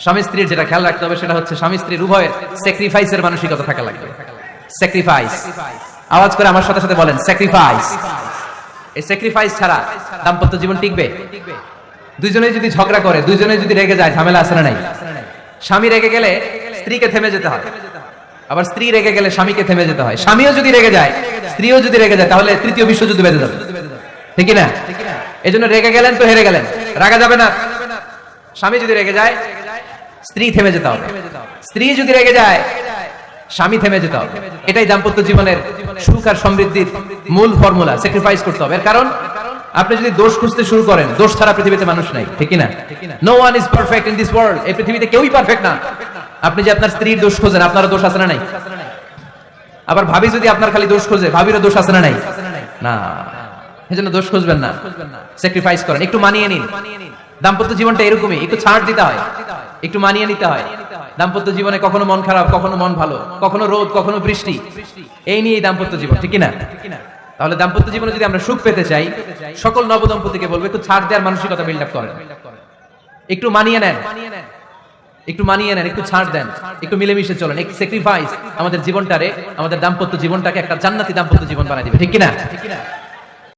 স্বামী স্ত্রীর যেটা খেয়াল রাখতে হবে সেটা হচ্ছে স্বামী স্ত্রীর উভয়ের স্যাক্রিফাইসের মানসিকতা থাকা লাগবে। স্যাক্রিফাইস, আওয়াজ করে আমার সাথে সাথে বলেন স্যাক্রিফাইস। এই স্যাক্রিফাইস ছাড়া দাম্পত্য জীবন টিকবে? দুইজনেই যদি ঝগড়া করে, দুইজনেই যদি রেগে যায়, ঝামেলা আছে না নাই? স্বামী রেগে গেলে স্ত্রীকে থেমে যেতে হয়, আবার স্ত্রী রেগে গেলে স্বামীকে থেমে যেতে হয়। স্বামীও যদি রেগে যায়, স্ত্রীও যদি রেগে যায়, তাহলে তৃতীয় বিশ্বযুদ্ধ বেঁধে যাবে, ঠিক না? এই জন্য রেগে গেলেন তো হেরে গেলেন, রাগা যাবে না। স্বামী যদি রেগে যায়, স্ত্রী থেমে যেতে হবে। স্ত্রী যদি রেগে যায়, স্বামী থেমে যেতে হবে। এটাই দাম্পত্য জীবনের সুখ আর সমৃদ্ধির মূল ফর্মুলা। স্যাক্রিফাইস করতে হবে। এর কারণ আপনি যদি দোষ খুঁজতে শুরু করেন, দোষ ছাড়া পৃথিবীতে মানুষ নাই, ঠিক না? No one is perfect in this world. এই পৃথিবীতে কেউই পারফেক্ট না। আপনি যে আপনার স্ত্রীর দোষ খোঁজেন, আপনারও দোষ আছে না নাই? আবার ভাবি যদি আপনার খালি দোষ খোঁজে, ভাবিরও দোষ আছে না নাই? না, এজন্য দোষ খুঁজবেন না, স্যাক্রিফাইস করেন, একটু মানিয়ে নিন। দাম্পত্য জীবনটা এরকমই, একটু ছাড় দিতে হয়, একটু মানিয়ে নিতে হয়। দাম্পত্য জীবনে কখনো মন খারাপ, কখনো মন ভালো, কখনো রোদ, কখনো বৃষ্টি, এই নিয়েই দাম্পত্য জীবন, ঠিক না? তাহলে দাম্পত্য জীবনে যদি আমরা সুখ পেতে চাই, সকল নবদম্পতিকে বলবো একটু ছাড় দেওয়ার মানসিকতা বিল্ড আপ করেন, একটু মানিয়ে নেন, একটু মানিয়ে নেন, একটু ছাড় দেন, একটু মিলেমিশে চলেন। এক স্যাক্রিফাইস আমাদের জীবনটারে, আমাদের দাম্পত্য জীবনটাকে একটা জান্নাতি দাম্পত্য জীবন বানাই দিবে, ঠিক কিনা?